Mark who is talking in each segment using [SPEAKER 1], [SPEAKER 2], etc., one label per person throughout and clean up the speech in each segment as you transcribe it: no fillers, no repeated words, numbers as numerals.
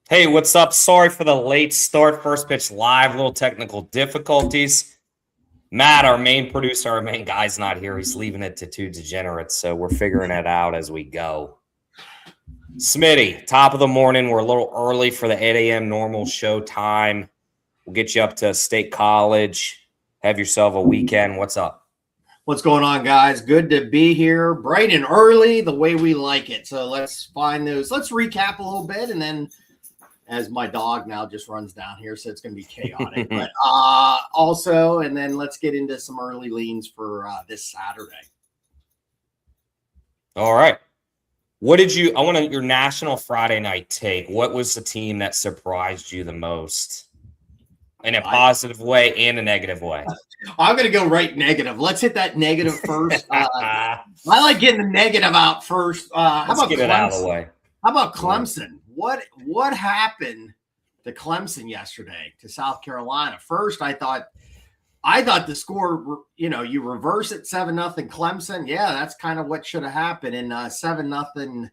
[SPEAKER 1] Hey, what's up? Sorry for the late start. First pitch live, little technical difficulties. Matt, our main producer, our main guy's not here. He's leaving it to two degenerates, so we're figuring it out as we go. Smitty, top of the morning. We're a little early for the 8 a.m. normal show time. We'll get you up to State College. Have yourself a weekend. What's up?
[SPEAKER 2] What's going on, guys? Good to be here, bright and early, the way we like it. So let's find those. Let's recap a little bit, and then as my dog now just runs down here, so it's going to be chaotic. But also, and then let's get into some early leans for this Saturday.
[SPEAKER 1] All right. I want your national Friday night take. What was the team that surprised you the most? In a positive way and a negative way.
[SPEAKER 2] I'm going to go right negative. Let's hit that negative first. I like getting the negative out first.
[SPEAKER 1] Let's get it out of the way.
[SPEAKER 2] How about Clemson? What happened to Clemson yesterday to South Carolina? First, I thought the score, you reverse it 7-0 Clemson. Yeah, that's kind of what should have happened. And 7-0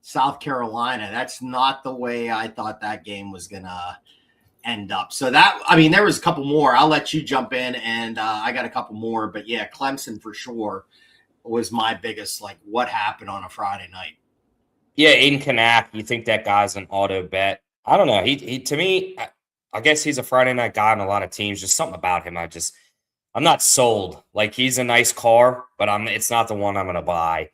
[SPEAKER 2] South Carolina. That's not the way I thought that game was going to end up. So there was a couple more. I'll let you jump in, and I got a couple more. But yeah, Clemson for sure was my biggest, what happened on a Friday night.
[SPEAKER 1] Yeah, Aiden Kanak, you think that guy's an auto bet? I don't know. He to me, I guess he's a Friday night guy on a lot of teams. Just something about him. I'm not sold. Like, he's a nice car, but it's not the one I'm going to buy.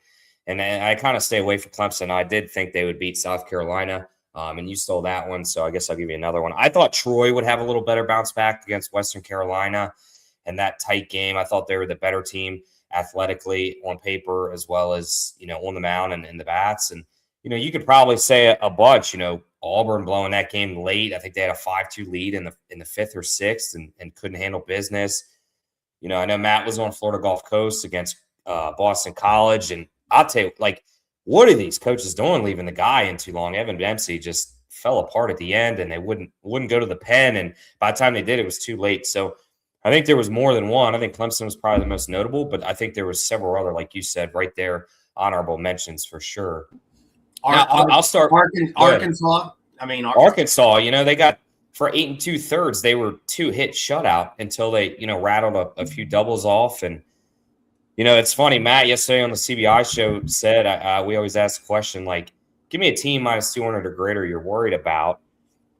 [SPEAKER 1] And I kind of stay away from Clemson. I did think they would beat South Carolina. And you stole that one, so I guess I'll give you another one. I thought Troy would have a little better bounce back against Western Carolina in that tight game. I thought they were the better team athletically on paper, as well as, on the mound and in the bats. And, you could probably say a bunch, Auburn blowing that game late. I think they had a 5-2 lead in the fifth or sixth and couldn't handle business. I know Matt was on Florida Gulf Coast against Boston College. And I'll tell you, what are these coaches doing leaving the guy in too long? Evan Dempsey just fell apart at the end, and they wouldn't go to the pen. And by the time they did, it was too late. So I think there was more than one. I think Clemson was probably the most notable, but I think there was several other, like you said, right there, honorable mentions for sure. I'll start.
[SPEAKER 2] Arkansas.
[SPEAKER 1] Arkansas, they got for 8 2/3, they were 2-hit shutout until they, rattled a few doubles off. And, it's funny. Matt yesterday on the CBI show said, we always ask the question, give me a team minus 200 or greater you're worried about.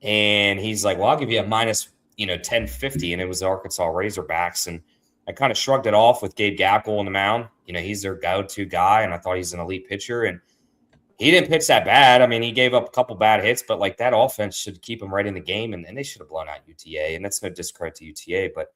[SPEAKER 1] And he's like, well, I'll give you a minus, 1050. And it was the Arkansas Razorbacks. And I kind of shrugged it off with Gabe Gackle on the mound. He's their go-to guy, and I thought he's an elite pitcher. And he didn't pitch that bad. I mean, he gave up a couple bad hits, but that offense should keep him right in the game. And they should have blown out UTA. And that's no discredit to UTA. But,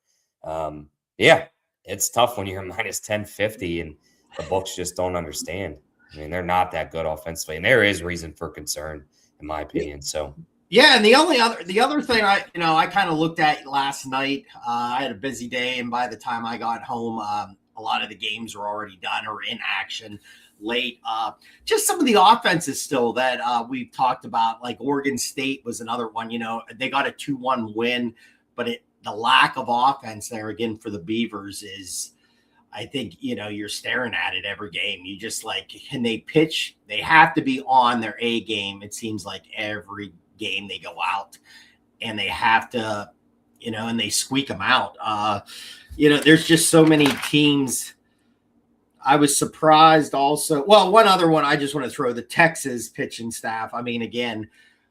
[SPEAKER 1] yeah. It's tough when you're minus 1050 and the books just don't understand. I mean, they're not that good offensively, and there is reason for concern, in my opinion. So,
[SPEAKER 2] yeah, and the other thing I kind of looked at last night. I had a busy day, and by the time I got home, a lot of the games were already done or in action late. Just some of the offenses still that we've talked about, like Oregon State was another one. They got a 2-1 win, but the lack of offense there again for the Beavers is, I think, you're staring at it every game. You just can they pitch? They have to be on their A game. It seems like every game they go out and they have to, and they squeak them out. There's just so many teams. I was surprised also. Well, one other one I just want to throw, the Texas pitching staff. I mean, again,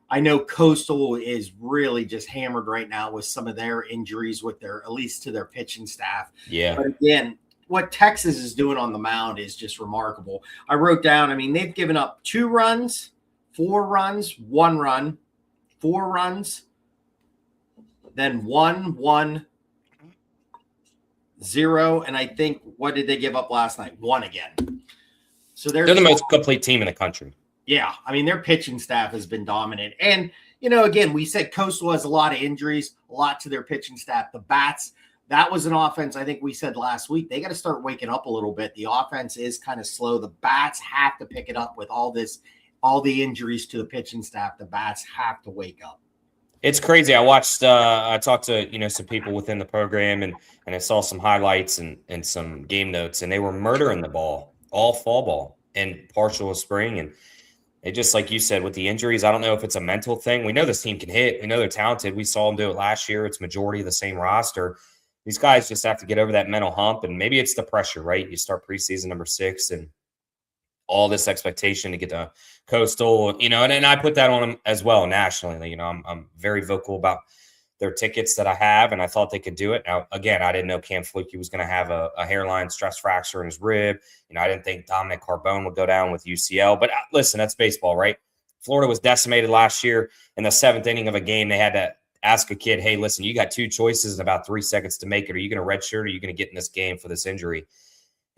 [SPEAKER 2] I know Coastal is really just hammered right now with some of their injuries at least to their pitching staff.
[SPEAKER 1] Yeah.
[SPEAKER 2] But again, what Texas is doing on the mound is just remarkable. I wrote down, they've given up 2 runs, 4 runs, 1 run, 4 runs, then 1, 0. And I think, what did they give up last night? 1 again. So they're
[SPEAKER 1] the most complete team in the country.
[SPEAKER 2] Yeah, their pitching staff has been dominant. And, again, we said Coastal has a lot of injuries, a lot to their pitching staff. The bats, that was an offense, I think we said last week, they got to start waking up a little bit. The offense is kind of slow. The bats have to pick it up with all the injuries to the pitching staff. The bats have to wake up.
[SPEAKER 1] It's crazy. I talked to, some people within the program, and I saw some highlights and some game notes, and they were murdering the ball, all fall ball and partial of spring. They just, like you said, with the injuries, I don't know if it's a mental thing. We know this team can hit. We know they're talented. We saw them do it last year. It's majority of the same roster. These guys just have to get over that mental hump, and maybe it's the pressure, right? You start preseason number 6 and all this expectation to get to Coastal, and I put that on them as well nationally. I'm very vocal about their tickets that I have, and I thought they could do it. Now, again, I didn't know Cam Fluke was going to have a hairline stress fracture in his rib. I didn't think Dominic Carbone would go down with UCL. But listen, that's baseball, right? Florida was decimated last year in the 7th inning of a game. They had to ask a kid, hey, listen, you got 2 choices in about 3 seconds to make it. Are you going to redshirt, or are you going to get in this game for this injury?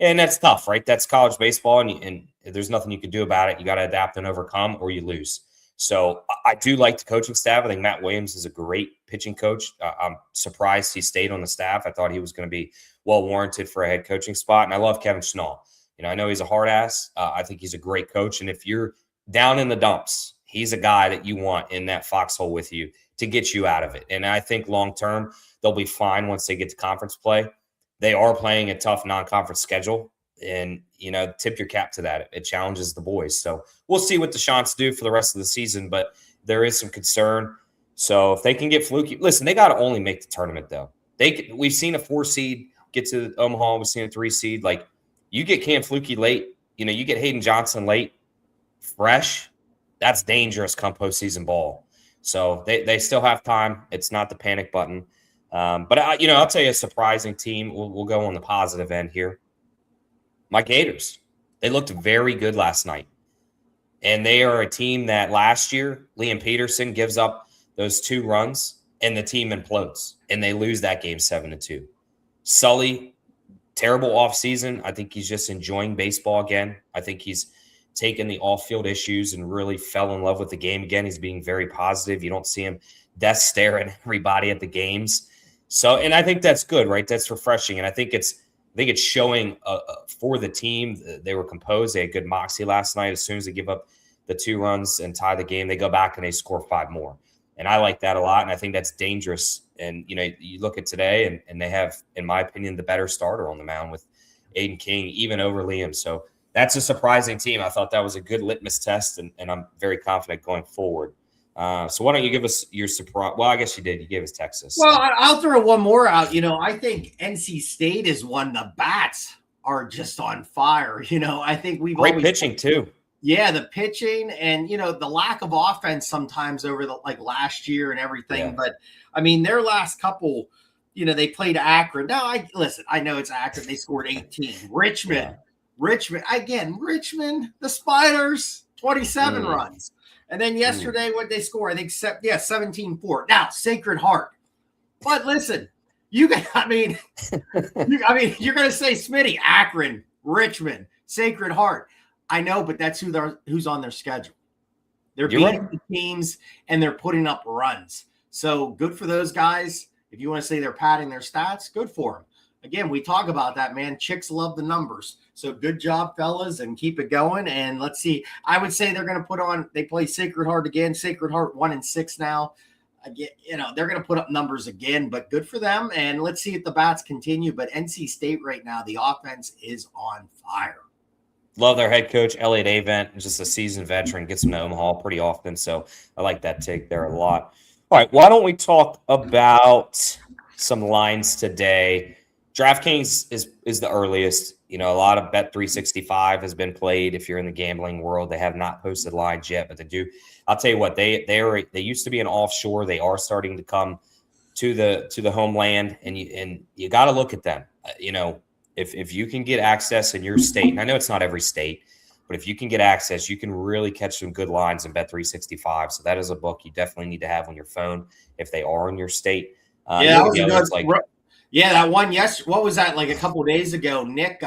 [SPEAKER 1] And that's tough, right? That's college baseball, and there's nothing you can do about it. You got to adapt and overcome, or you lose. So I do like the coaching staff. I think Matt Williams is a great pitching coach. I'm surprised he stayed on the staff. I thought he was going to be well warranted for a head coaching spot. And I love Kevin Schnall. I know he's a hard ass. I think he's a great coach. And if you're down in the dumps, he's a guy that you want in that foxhole with you to get you out of it. And I think long term, they'll be fine once they get to conference play. They are playing a tough non-conference schedule. And, tip your cap to that. It challenges the boys. So we'll see what the Chants do for the rest of the season, but there is some concern. So if they can get Fluky, listen, they got to only make the tournament, though. We've seen a 4 seed get to Omaha. We've seen a 3 seed. Like, you get Cam Fluky late, you get Hayden Johnson late, fresh. That's dangerous come postseason ball. So they still have time. It's not the panic button. But I'll tell you a surprising team. We'll go on the positive end here. My Gators, they looked very good last night. And they are a team that last year, Liam Peterson gives up those 2 runs and the team implodes. And they lose that game 7-2. Sully, terrible offseason. I think he's just enjoying baseball again. I think he's taken the off-field issues and really fell in love with the game again. He's being very positive. You don't see him death staring everybody at the games. So, and I think that's good, right? That's refreshing. And I think it's showing for the team. They were composed. They had good moxie last night. As soon as they give up the 2 runs and tie the game, they go back and they score 5 more. And I like that a lot. And I think that's dangerous. And, you look at today and they have, in my opinion, the better starter on the mound with Aiden King, even over Liam. So that's a surprising team. I thought that was a good litmus test, and I'm very confident going forward. So why don't you give us your surprise? Well, I guess you did. You gave us Texas.
[SPEAKER 2] Well, I'll throw one more out. I think NC State is one. The bats are just on fire. I think we've
[SPEAKER 1] great pitching too.
[SPEAKER 2] Yeah, the pitching and the lack of offense sometimes over the last year and everything. Yeah. But I mean, their last couple, they played Akron. Now, I know it's Akron. They scored 18. Richmond, the Spiders, 27 runs. And then yesterday, what they score? I think 17-4. Now, Sacred Heart. But listen, you're going to say Smitty, Akron, Richmond, Sacred Heart. I know, but that's who's on their schedule. They're beating the teams and they're putting up runs. So good for those guys. If you want to say they're padding their stats, good for them. Again, we talk about that, man. Chicks love the numbers. So good job, fellas, and keep it going. And let's see. I would say they're going to they play Sacred Heart again. Sacred Heart 1-6 now. Again, they're going to put up numbers again, but good for them. And let's see if the bats continue. But NC State right now, the offense is on fire.
[SPEAKER 1] Love their head coach, Elliot Avent, just a seasoned veteran, gets them to Omaha pretty often. So I like that take there a lot. All right, why don't we talk about some lines today? DraftKings is the earliest. A lot of Bet365 has been played. If you're in the gambling world, they have not posted lines yet, but they do. I'll tell you what, they used to be an offshore. They are starting to come to the homeland, and you got to look at them. If you can get access in your state, and I know it's not every state, but if you can get access, you can really catch some good lines in Bet365. So that is a book you definitely need to have on your phone if they are in your state.
[SPEAKER 2] That one. Yes, what was that? Like a couple of days ago, Nick.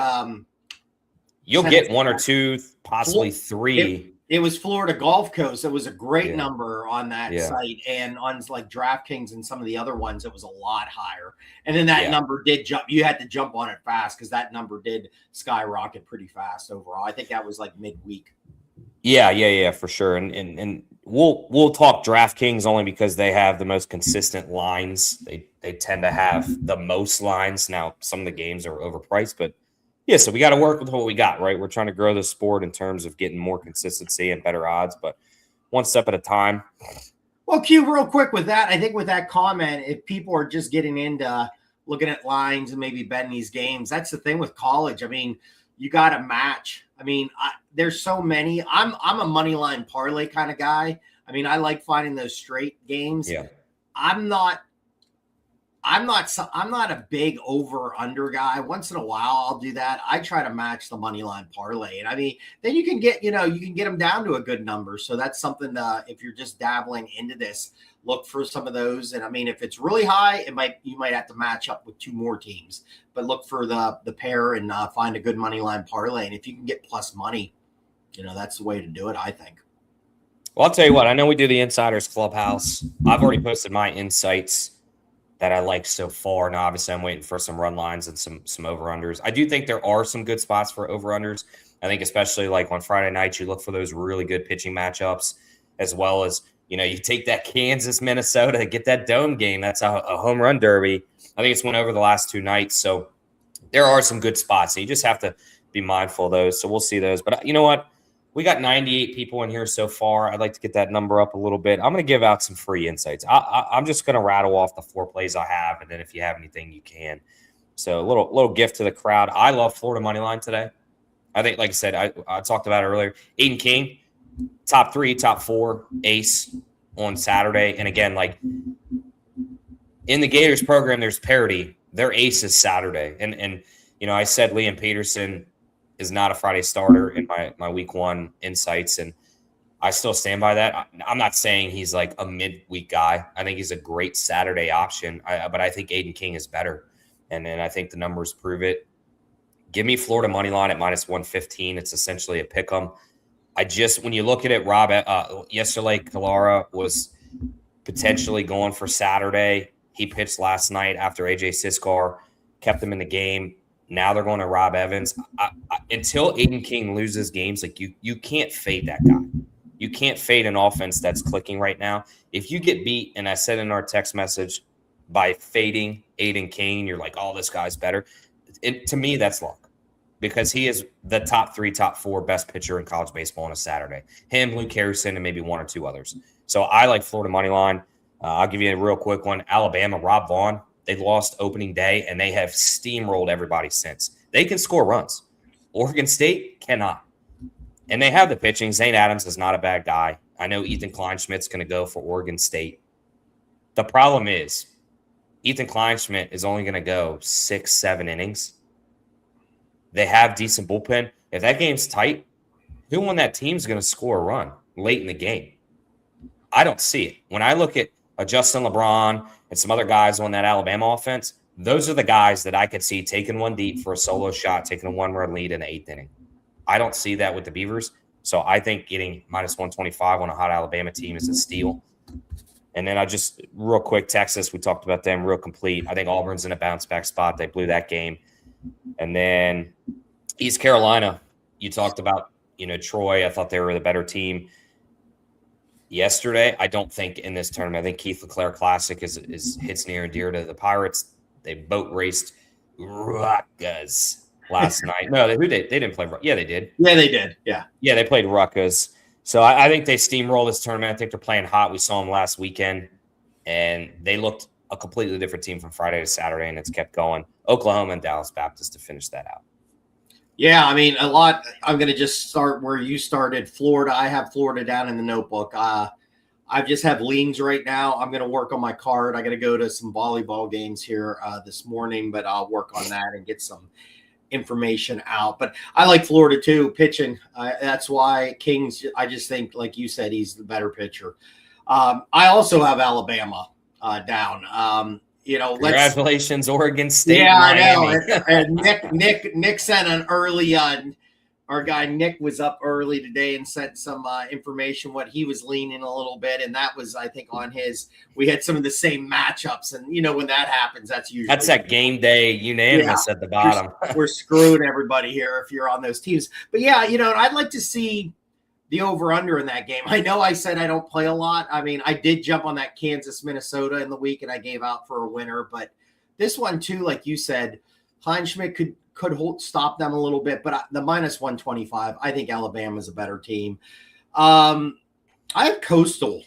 [SPEAKER 1] You'll get 1 or 2, possibly 3.
[SPEAKER 2] It was Florida Gulf Coast. It was a great number on that site, and on DraftKings and some of the other ones, it was a lot higher. And then that number did jump. You had to jump on it fast because that number did skyrocket pretty fast overall. I think that was like midweek.
[SPEAKER 1] Yeah, for sure. And we'll talk DraftKings only because they have the most consistent lines. They tend to have the most lines. Now, some of the games are overpriced, but Yeah, so we got to work with what we got, right? We're trying to grow the sport in terms of getting more consistency and better odds, but one step at a time.
[SPEAKER 2] Well, Q, real quick with that, I think with that comment, if people are just getting into looking at lines and maybe betting these games, that's the thing with college. I mean, you got to match. I mean, there's so many. I'm a money line parlay kind of guy. I mean, I like finding those straight games.
[SPEAKER 1] Yeah.
[SPEAKER 2] I'm not a big over under guy. Once in a while I'll do that. I try to match the money line parlay. And I mean, then you can get them down to a good number. So that's something if you're just dabbling into this, look for some of those. And I mean, if it's really high, you might have to match up with two more teams, but look for the pair and find a good money line parlay. And if you can get plus money, that's the way to do it, I think.
[SPEAKER 1] Well, I'll tell you what, I know we do the Insiders Clubhouse. I've already posted my insights that I like so far. Now, obviously, I'm waiting for some run lines and some over-unders. I do think there are some good spots for over-unders. I think especially like on Friday nights, you look for those really good pitching matchups, as well as, you take that Kansas, Minnesota, get that dome game. That's a home run derby. I think it's went over the last two nights. So there are some good spots. And you just have to be mindful of those. So we'll see those. But you know what? We got 98 people in here so far. I'd like to get that number up a little bit. I'm going to give out some free insights. I'm just going to rattle off the 4 plays I have, and then if you have anything, you can. So a little gift to the crowd. I love Florida money line today. I think, like I said, I talked about it earlier. Aiden King, top 3, top 4 ace on Saturday. And again, like in the Gators program, there's parity. Their ace is Saturday. And I said Liam Peterson is not a Friday starter in my week 1 insights. And I still stand by that. I'm not saying he's like a midweek guy. I think he's a great Saturday option, but I think Aiden King is better. And I think the numbers prove it. Give me Florida money line at -115. It's essentially a pick 'em. When you look at it, Rob, yesterday, Kalara was potentially going for Saturday. He pitched last night after AJ Siskar kept him in the game. Now they're going to Rob Evans. Until Aiden King loses games, like you can't fade that guy. You can't fade an offense that's clicking right now. If you get beat, and I said in our text message, by fading Aiden King, you're like, oh, this guy's better. To me, that's luck because he is the top 3, top 4 best pitcher in college baseball on a Saturday. Him, Luke Harrison, and maybe 1 or 2 others. So I like Florida money line. I'll give you a real quick one. Alabama, Rob Vaughn. They lost opening day, and they have steamrolled everybody since. They can score runs. Oregon State cannot. And they have the pitching. Zane Adams is not a bad guy. I know Ethan Kleinschmidt's going to go for Oregon State. The problem is Ethan Kleinschmidt is only going to go 6-7 innings. They have decent bullpen. If that game's tight, who on that team is going to score a run late in the game? I don't see it. When I look at Justin LeBron and some other guys on that Alabama offense, those are the guys that I could see taking one deep for a solo shot, taking a 1-run lead in the 8th inning. I don't see that with the Beavers. So I think getting -125 on a hot Alabama team is a steal. And then real quick, Texas, we talked about them real complete. I think Auburn's in a bounce back spot. They blew that game. And then East Carolina, you talked about, Troy. I thought they were the better team yesterday. I don't think in this tournament. I think Keith LeClaire Classic hits near and dear to the Pirates. They boat raced Rutgers last night. No, they didn't play. Yeah, they did.
[SPEAKER 2] Yeah, they did. Yeah,
[SPEAKER 1] they played Rutgers. So I think they steamroll this tournament. I think they're playing hot. We saw them last weekend, and they looked a completely different team from Friday to Saturday, and it's kept going. Oklahoma and Dallas Baptist to finish that out.
[SPEAKER 2] Yeah, I mean, a lot. I'm going to just start where you started. Florida. I have Florida down in the notebook. I just have leans right now. I'm going to work on my card. I got to go to some volleyball games here this morning, but I'll work on that and get some information out. But I like Florida too, pitching. That's why Kings, I just think, like you said, he's the better pitcher. I also have Alabama down.
[SPEAKER 1] Congratulations, Oregon State.
[SPEAKER 2] Yeah, Miami. I know. And Nick sent an early. Our guy Nick was up early today and sent some information what he was leaning a little bit, and that was, I think, on his. We had some of the same matchups, and when that happens, that's
[SPEAKER 1] that game day unanimous at the bottom.
[SPEAKER 2] We're screwing everybody here if you're on those teams. But yeah, I'd like to see the over-under in that game. I know I said I don't play a lot. I mean, I did jump on that Kansas, Minnesota in the week, and I gave out for a winner. But this one, too, like you said, Kleinschmidt could stop them a little bit, but the minus 125, I think Alabama's a better team. I have Coastal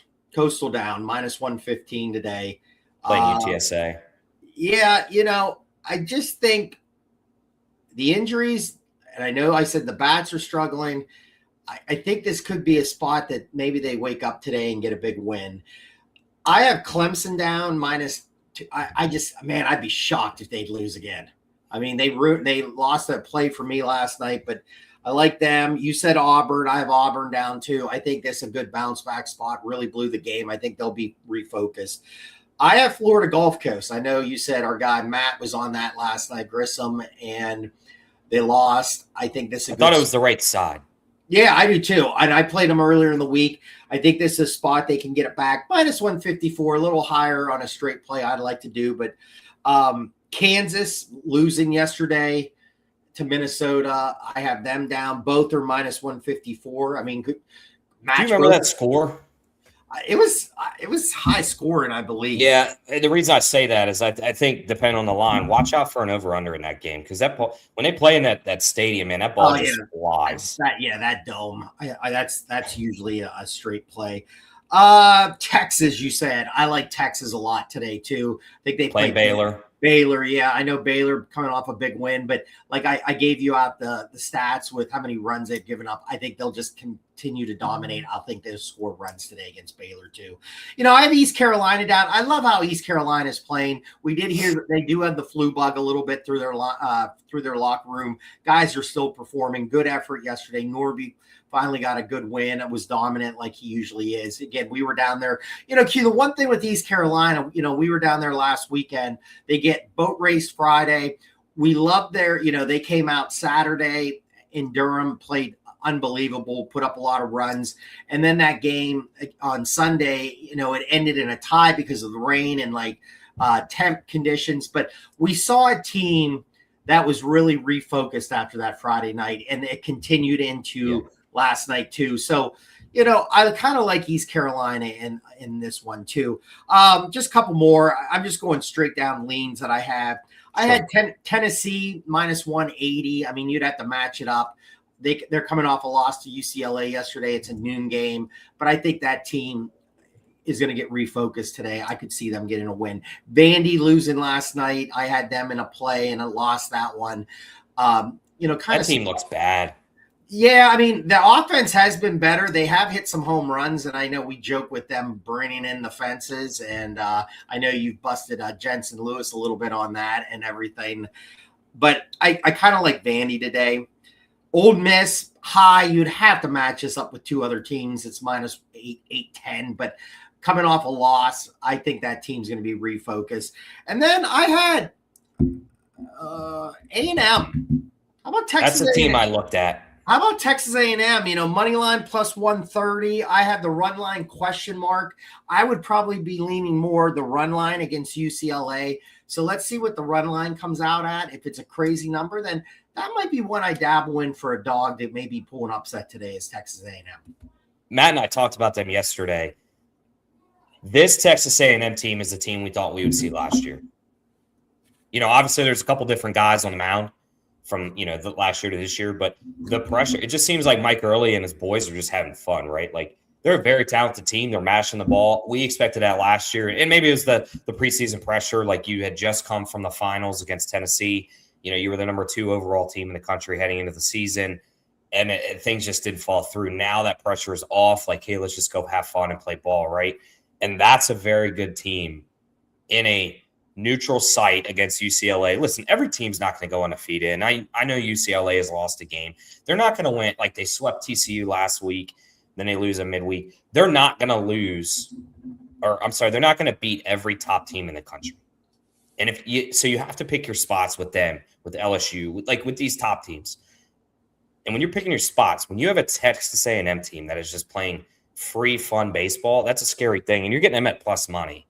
[SPEAKER 2] down minus 115 today.
[SPEAKER 1] Playing UTSA.
[SPEAKER 2] Yeah, I just think the injuries, and I know I said the Bats are struggling. I think this could be a spot that maybe they wake up today and get a big win. I have Clemson down minus two. I'd be shocked if they'd lose again. I mean, they lost that play for me last night, but I like them. You said Auburn. I have Auburn down too. I think this is a good bounce back spot. Really blew the game. I think they'll be refocused. I have Florida Gulf Coast. I know you said our guy Matt was on that last night, Grissom, and they lost. I think this is
[SPEAKER 1] I thought it was the right side.
[SPEAKER 2] Yeah, I do too. And I played them earlier in the week. I think this is a spot they can get it back. Minus 154, a little higher on a straight play I'd like to do. But Kansas losing yesterday to Minnesota. I have them down. Both are minus 154. I mean, good match.
[SPEAKER 1] Do you remember that score?
[SPEAKER 2] It was high scoring, I believe.
[SPEAKER 1] Yeah, the reason I say that is I think, depending on the line, watch out for an over-under in that game, because that ball, when they play in that stadium, man, that ball just flies.
[SPEAKER 2] That dome. That's usually a straight play. Texas, you said. I like Texas a lot today too. I think they play
[SPEAKER 1] Baylor.
[SPEAKER 2] Baylor, yeah, I know Baylor coming off a big win, but like I gave you out the stats with how many runs they've given up. I think they'll just continue to dominate. I think they'll score runs today against Baylor too. I have East Carolina down. I love how East Carolina is playing. We did hear that they do have the flu bug a little bit through their locker room. Guys are still performing. Good effort yesterday. Norby finally got a good win. It was dominant like he usually is. Again, we were down there. Q, the one thing with East Carolina, we were down there last weekend. They get boat race Friday. We love they came out Saturday in Durham, played unbelievable, put up a lot of runs. And then that game on Sunday, it ended in a tie because of the rain and temp conditions. But we saw a team that was really refocused after that Friday night, and it continued into last night too. So, I kind of like East Carolina in this one too. Just a couple more. I'm just going straight down leans that I have. I had Tennessee minus 180. I mean, you'd have to match it up. They're coming off a loss to UCLA yesterday. It's a noon game, but I think that team is going to get refocused today. I could see them getting a win. Vandy losing last night. I had them in a play and I lost that one. That
[SPEAKER 1] team looks bad.
[SPEAKER 2] Yeah, I mean, the offense has been better. They have hit some home runs, and I know we joke with them bringing in the fences, and I know you've busted Jensen Lewis a little bit on that and everything. But I kind of like Vandy today. Old Miss, high, you'd have to match this up with two other teams. It's minus 810, but coming off a loss, I think that team's going to be refocused. And then I had A&M. How about Texas?
[SPEAKER 1] That's the team I looked at.
[SPEAKER 2] How about Texas A&M? Money line plus 130. I have the run line question mark. I would probably be leaning more the run line against UCLA. So let's see what the run line comes out at. If it's a crazy number, then that might be one I dabble in for a dog that maybe pull an upset today is Texas A&M.
[SPEAKER 1] Matt and I talked about them yesterday. This Texas A&M team is the team we thought we would see last year. Obviously there's a couple different guys on the mound from, the last year to this year, but the pressure, it just seems like Mike Early and his boys are just having fun, right? Like, they're a very talented team. They're mashing the ball. We expected that last year, and maybe it was the preseason pressure. Like, you had just come from the finals against Tennessee. You were the number 2 overall team in the country heading into the season, and things just didn't fall through. Now that pressure is off. Like, hey, let's just go have fun and play ball, right? And that's a very good team in a neutral site against UCLA. Listen, every team's not going to go undefeated, and I know UCLA has lost a game. They're not going to win. Like, they swept TCU last week, then they lose a midweek. They're not going to lose, or I'm sorry, they're not going to beat every top team in the country. And so you have to pick your spots with them, with LSU, with these top teams. And when you're picking your spots, when you have a Texas A&M team that is just playing free, fun baseball, that's a scary thing, and you're getting them at plus money.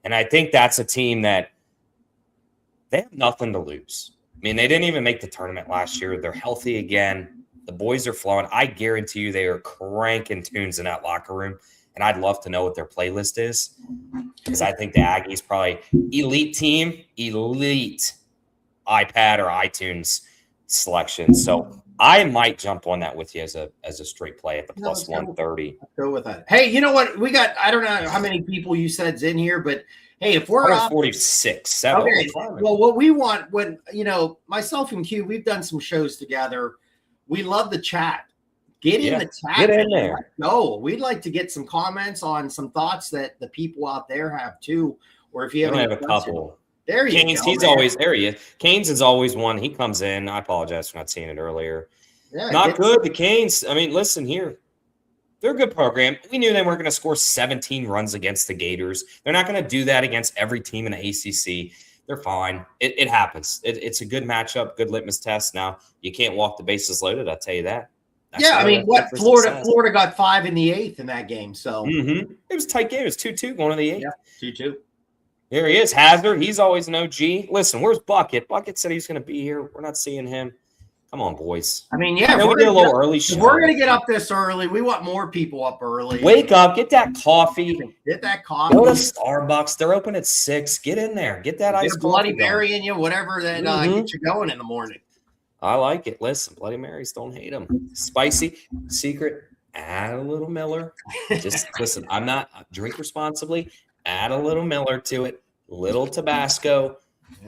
[SPEAKER 1] And I think that's a team that they have nothing to lose. I mean, they didn't even make the tournament last year. They're healthy again. The boys are flowing. I guarantee you they are cranking tunes in that locker room. And I'd love to know what their playlist is, because I think the Aggies probably elite team, elite iPad or iTunes selection. So I might jump on that with you as a straight play at the
[SPEAKER 2] No,
[SPEAKER 1] plus 130.
[SPEAKER 2] Let's go with that. Hey, you know what? We got, I don't know how many people you said's in here, but hey, if we're up
[SPEAKER 1] 146, 7.
[SPEAKER 2] okay, well, what we want when, myself and Q, we've done some shows together. We love the chat. Get in the chat.
[SPEAKER 1] Get in there.
[SPEAKER 2] No, we'd like to get some comments on some thoughts that the people out there have too. Or if you have,
[SPEAKER 1] a couple.
[SPEAKER 2] There you
[SPEAKER 1] Canes,
[SPEAKER 2] go.
[SPEAKER 1] he's always there. He is. Canes is always one. He comes in. I apologize for not seeing it earlier.
[SPEAKER 2] Yeah,
[SPEAKER 1] not good. The Canes. I mean, listen here. They're a good program. We knew they weren't going to score 17 runs against the Gators. They're not going to do that against every team in the ACC. They're fine. It happens. It's a good matchup, good litmus test. Now, you can't walk the bases loaded, I'll tell you that.
[SPEAKER 2] I mean, what Florida got 5 in the 8th in that game. So
[SPEAKER 1] it was a tight game. It was 2-2 going to the 8th.
[SPEAKER 2] Yeah, 2-2.
[SPEAKER 1] Here he is, Hazard. He's always an OG. Listen, where's Bucket? Bucket said he's going to be here. We're not seeing him. Come on, boys.
[SPEAKER 2] I mean, yeah,
[SPEAKER 1] we're get a little early.
[SPEAKER 2] If we're going to get up this early, we want more people up early.
[SPEAKER 1] Wake up, get that coffee.
[SPEAKER 2] Get that coffee.
[SPEAKER 1] Go to Starbucks. They're open at 6. Get in there. Get that ice.
[SPEAKER 2] Bloody Mary in you, whatever that gets you going in the morning.
[SPEAKER 1] I like it. Listen, Bloody Marys, don't hate them. Spicy secret. Add a little Miller. Just listen. I'm not drink responsibly. Add a little Miller to it. Little Tabasco.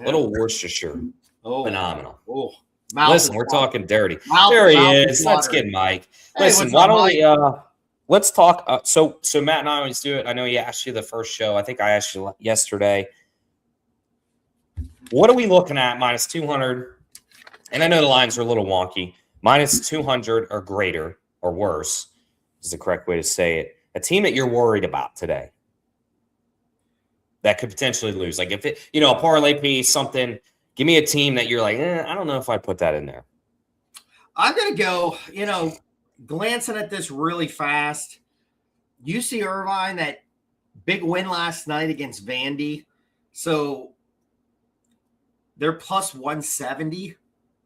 [SPEAKER 1] Little Worcestershire.
[SPEAKER 2] Oh,
[SPEAKER 1] phenomenal.
[SPEAKER 2] Oh,
[SPEAKER 1] listen, we're talking dirty. There he is. Let's get Mike. Listen, why don't we? Let's talk. So Matt and I always do it. I know he asked you the first show. I think I asked you yesterday. What are we looking at? Minus 200. And I know the lines are a little wonky. Minus 200 or greater or worse is the correct way to say it. A team that you're worried about today that could potentially lose. Like if it, a parlay piece, something, give me a team that you're like, I don't know if I'd put that in there.
[SPEAKER 2] I'm going to go, glancing at this really fast. UC Irvine, that big win last night against Vandy. So they're plus 170.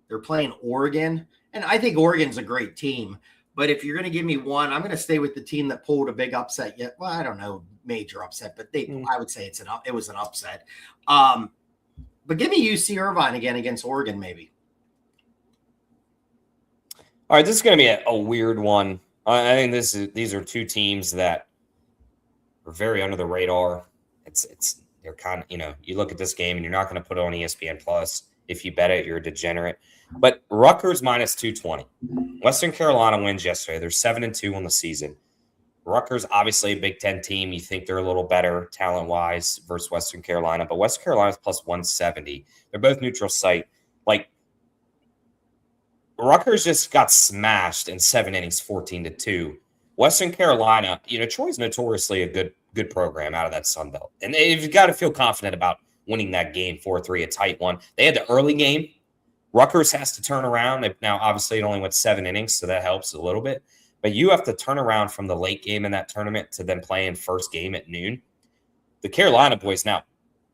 [SPEAKER 2] They're playing Oregon, and I think Oregon's a great team. But if you're going to give me one, I'm going to stay with the team that pulled a big upset. Yet, well, I don't know, major upset, but I would say it was an upset. But give me UC Irvine again against Oregon, maybe.
[SPEAKER 1] All right, this is going to be a weird one. I think these are two teams that are very under the radar. They're kind of you look at this game and you're not going to put it on ESPN Plus. If you bet it, you're a degenerate. But Rutgers minus 220. Western Carolina wins yesterday. They're 7-2 on the season. Rutgers, obviously a Big Ten team. You think they're a little better talent-wise versus Western Carolina. But Western Carolina's plus 170. They're both neutral site. Like, Rutgers just got smashed in 7 innings, 14-2. Western Carolina, Troy's notoriously a good program out of that Sun Belt. And you've got to feel confident about winning that game 4-3, a tight one. They had the early game. Rutgers has to turn around. Now, obviously, it only went 7 innings, so that helps a little bit. But you have to turn around from the late game in that tournament to then playing first game at noon. The Carolina boys, now,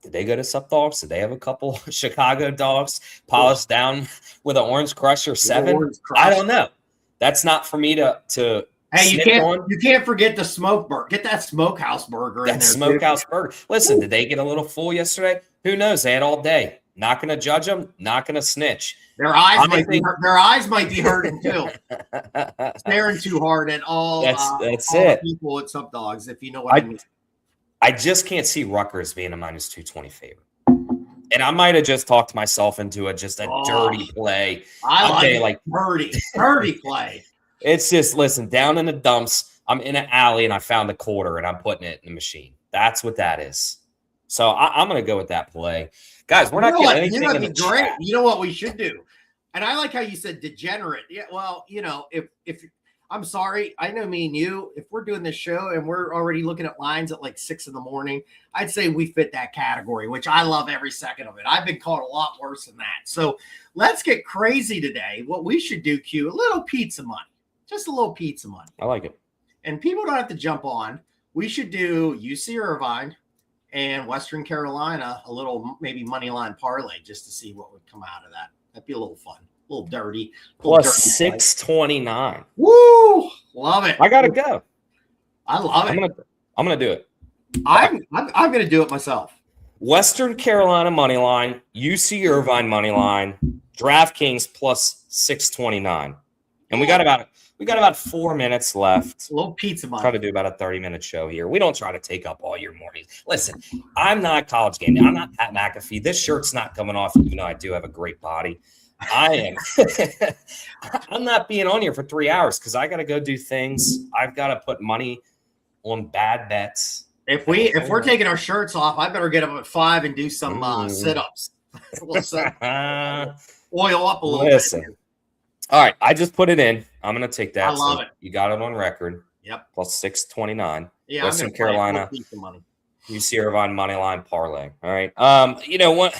[SPEAKER 1] did they go to Sup Dogs? Did they have a couple Chicago dogs polished down with an Orange Crusher 7? I don't know. That's not for me to
[SPEAKER 2] Hey, you can't forget the smoke burger. Get that smokehouse burger in there.
[SPEAKER 1] That smokehouse burger. Listen, did they get a little full yesterday? Who knows? They had all day. Not going to judge them. Not going to snitch.
[SPEAKER 2] Their eyes might be hurting too. Staring too hard at all.
[SPEAKER 1] That's
[SPEAKER 2] all
[SPEAKER 1] it.
[SPEAKER 2] People at Sup Dogs, if you know what I mean.
[SPEAKER 1] I just can't see Rutgers being a minus 220 favorite. And I might have just talked myself into just a dirty play.
[SPEAKER 2] I like dirty play.
[SPEAKER 1] It's just, listen, down in the dumps, I'm in an alley and I found a quarter and I'm putting it in the machine. That's what that is. So I'm going to go with that play. Guys, we're not getting anything in the chat.
[SPEAKER 2] You know what we should do? And I like how you said degenerate. Yeah, well, if I'm sorry, I know me and you, if we're doing this show and we're already looking at lines at like 6 a.m, I'd say we fit that category, which I love every second of it. I've been caught a lot worse than that. So let's get crazy today. What we should do, Q, a little pizza money. Just a little pizza money.
[SPEAKER 1] I like it.
[SPEAKER 2] And people don't have to jump on. We should do UC Irvine and Western Carolina, a little maybe money line parlay just to see what would come out of that. That'd be a little fun, a little dirty.
[SPEAKER 1] Plus 629.
[SPEAKER 2] Woo! Love it.
[SPEAKER 1] I gotta go.
[SPEAKER 2] I love it.
[SPEAKER 1] I'm gonna do it.
[SPEAKER 2] I'm gonna do it myself.
[SPEAKER 1] Western Carolina money line, UC Irvine money line, DraftKings plus 629. And we got about 4 minutes left.
[SPEAKER 2] A little pizza money.
[SPEAKER 1] Try to do about a 30-minute show here. We don't try to take up all your mornings. Listen, I'm not college game. I'm not Pat McAfee. This shirt's not coming off, even though I do have a great body. I am. I'm not being on here for 3 hours because I got to go do things. I've got to put money on bad bets.
[SPEAKER 2] If we're taking our shirts off, I better get up at 5 and do some sit-ups. We'll oil up a little bit.
[SPEAKER 1] All right, I just put it in. I'm going to take that.
[SPEAKER 2] I love it.
[SPEAKER 1] You got it on record.
[SPEAKER 2] Yep.
[SPEAKER 1] Plus 629.
[SPEAKER 2] Yeah,
[SPEAKER 1] Western Carolina. UC Irvine money line parlay. All right. You know what?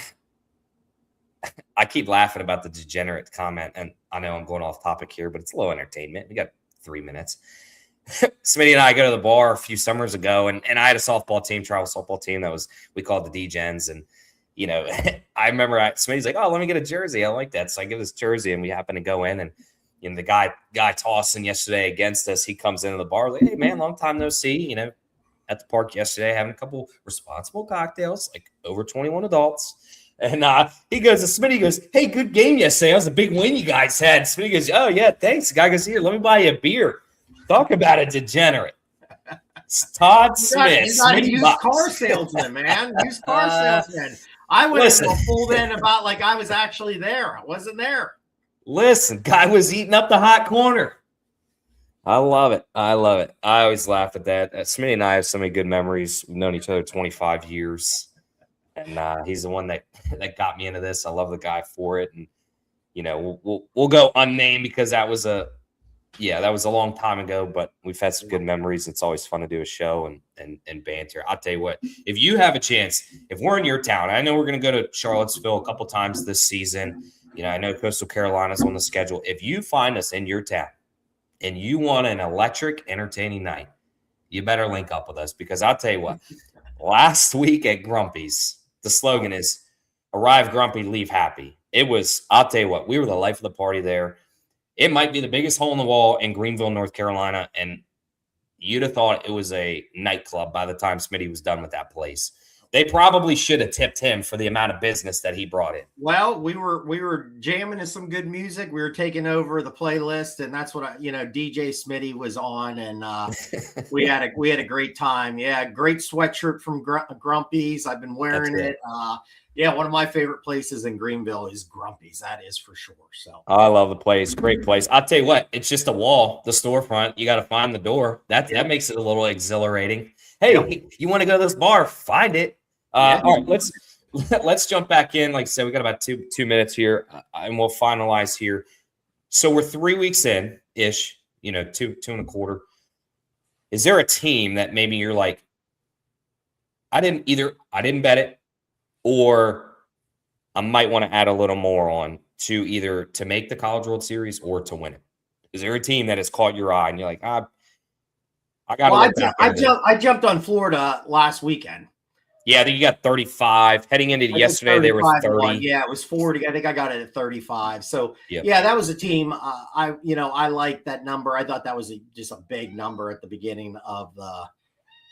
[SPEAKER 1] I keep laughing about the degenerate comment, and I know I'm going off topic here, but it's low entertainment. We got 3 minutes. Smitty and I go to the bar a few summers ago, and I had a softball team, travel softball team we called the D-Gens, and you know, I remember Smitty's like, "Oh, let me get a jersey. I like that." So I give this jersey, and we happen to go in, and you know, the guy tossing yesterday against us, he comes into the bar like, "Hey, man, long time no see." You know, at the park yesterday, having a couple responsible cocktails, like over 21 adults. And he goes to Smitty, he goes, "Hey, good game yesterday. That was a big win you guys had." Smitty goes, "Oh, yeah, thanks." The guy goes, "Here, let me buy you a beer." Talk about a degenerate. It's Todd Smith.
[SPEAKER 2] He's not a used car salesman, man. Used car salesman. I would have pulled in about like I was actually there. I wasn't there.
[SPEAKER 1] Listen, guy was eating up the hot corner. I love it. I love it. I always laugh at that. Smitty and I have so many good memories. We've known each other 25 years. And he's the one that got me into this. I love the guy for it. And, you know, we'll go unnamed because that was a long time ago, but we've had some good memories. It's always fun to do a show and banter. I'll tell you what, if you have a chance, if we're in your town, I know we're going to go to Charlottesville a couple times this season. You know, I know Coastal Carolina's on the schedule. If you find us in your town and you want an electric, entertaining night, you better link up with us because I'll tell you what, last week at Grumpy's, the slogan is "Arrive grumpy, leave happy." I'll tell you what, we were the life of the party there. It might be the biggest hole in the wall in Greenville, North Carolina, and you'd have thought it was a nightclub by the time Smitty was done with that place. They probably should have tipped him for the amount of business that he brought in.
[SPEAKER 2] Well, we were jamming to some good music. We were taking over the playlist, and that's what DJ Smitty was on, and we had a great time. Yeah, great sweatshirt from Grumpy's. I've been wearing it. Yeah, one of my favorite places in Greenville is Grumpy's. That is for sure. So
[SPEAKER 1] I love the place. Great place. I'll tell you what, it's just a wall, the storefront. You got to find the door. That makes it a little exhilarating. Hey, you want to go to this bar? Find it. All right, let's jump back in. Like I said, we got about two minutes here, and we'll finalize here. So we're 3 weeks in ish. You know, two and a quarter. Is there a team that maybe you're like, I didn't bet it, or I might want to add a little more on to either to make the College World Series or to win it? Is there a team that has caught your eye and you're like, I got? Well,
[SPEAKER 2] I jumped on Florida last weekend.
[SPEAKER 1] Yeah, I think you got 35. Heading into yesterday, they were 30.
[SPEAKER 2] Yeah, it was 40. I think I got it at 35. So, yeah, that was a team. I liked that number. I thought that was just a big number at the beginning of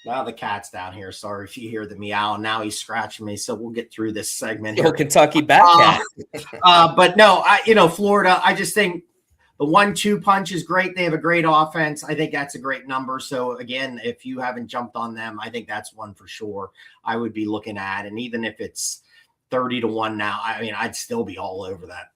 [SPEAKER 2] now the cat's down here. Sorry if you hear the meow. Now he's scratching me. So we'll get through this segment here.
[SPEAKER 1] Kentucky Batcat.
[SPEAKER 2] But no, Florida, I just think the 1-2 punch is great. They have a great offense. I think that's a great number. So, again, if you haven't jumped on them, I think that's one for sure I would be looking at. And even if it's 30-1 now, I mean, I'd still be all over that.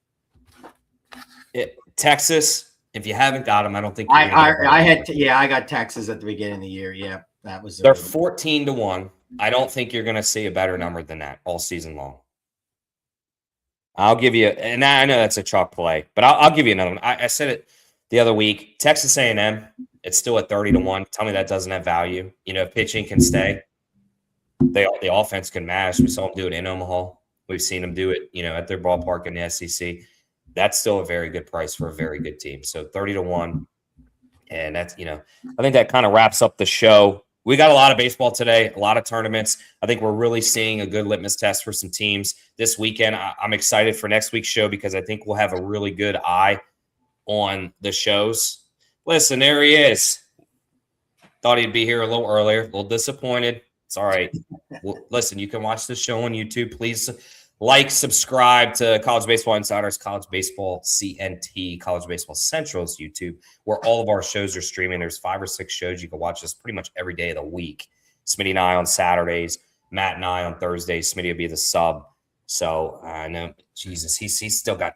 [SPEAKER 1] Texas, if you haven't got them, I don't think
[SPEAKER 2] I got Texas at the beginning of the year. Yeah, that was
[SPEAKER 1] they're 14-1. I don't think you're going to see a better number than that all season long. I'll give you, and I know that's a chalk play, but I'll give you another one. I said it the other week. Texas A&M, it's still at 30-1. Tell me that doesn't have value. You know, if pitching can stay, the offense can mash. We saw them do it in Omaha. We've seen them do it, at their ballpark in the SEC. That's still a very good price for a very good team. So 30-1, and that's I think that kind of wraps up the show. We got a lot of baseball today, a lot of tournaments. I think we're really seeing a good litmus test for some teams this weekend. I'm excited for next week's show because I think we'll have a really good eye on the shows. Listen, there he is. Thought he'd be here a little earlier, a little disappointed. It's all right. Well, listen, you can watch the show on YouTube. Please Like, subscribe to College Baseball Insiders, College Baseball CNT, College Baseball Central's YouTube, where all of our shows are streaming. There's 5 or 6 shows. You can watch us pretty much every day of the week. Smitty and I on Saturdays, Matt and I on Thursdays. Smitty will be the sub. So I know, Jesus, he's still got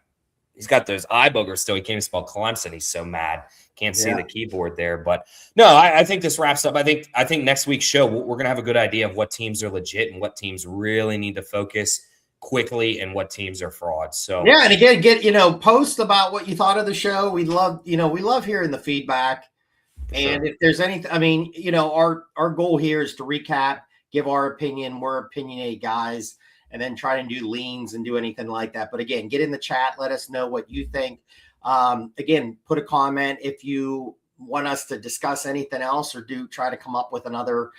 [SPEAKER 1] those eye boogers still. He can't even spell Clemson. He's so mad. Can't see the keyboard there. But no, I think this wraps up. I think next week's show, we're going to have a good idea of what teams are legit and what teams really need to focus quickly and what teams are frauds. So
[SPEAKER 2] yeah, and again, post about what you thought of the show. We love hearing the feedback. And if there's anything, I mean, our goal here is to recap, give our opinion. We're opinionated guys, and then try to do leans and do anything like that. But again, get in the chat. Let us know what you think. Again, put a comment if you want us to discuss anything else or try to come up with another,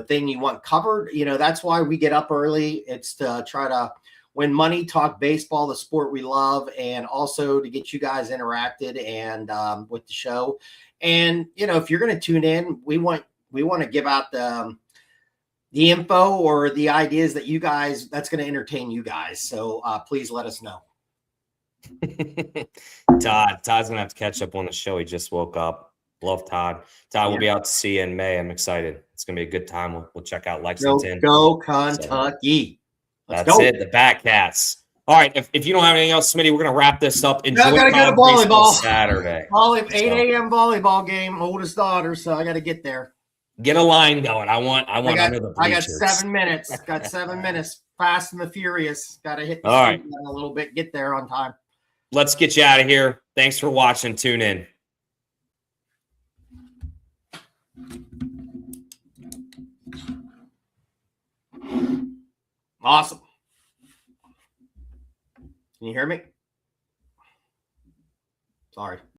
[SPEAKER 2] thing you want covered. That's why we get up early. It's to try to win money, talk baseball, the sport we love, and also to get you guys interacted and with the show. And, if you're going to tune in, we want to give out the info or the ideas that you guys, that's going to entertain you guys. So please let us know.
[SPEAKER 1] Todd's going to have to catch up on the show. He just woke up. Love Todd. Todd, we'll be out to see you in May. I'm excited. It's going to be a good time. We'll check out Lexington.
[SPEAKER 2] Go Kentucky.
[SPEAKER 1] That's it. The Batcats. All right. If you don't have anything else, Smitty, we're going to wrap this up.
[SPEAKER 2] Enjoy I got to go to volleyball
[SPEAKER 1] Saturday.
[SPEAKER 2] 8 a.m. volleyball game. Oldest daughter, so I got to get there.
[SPEAKER 1] Get a line going. I want under the bleachers.
[SPEAKER 2] I got 7 minutes. Got 7 minutes. Fast and the Furious. Got to hit the
[SPEAKER 1] right
[SPEAKER 2] a little bit. Get there on time.
[SPEAKER 1] Let's get you out of here. Thanks for watching. Tune in.
[SPEAKER 2] Awesome. Can you hear me? Sorry.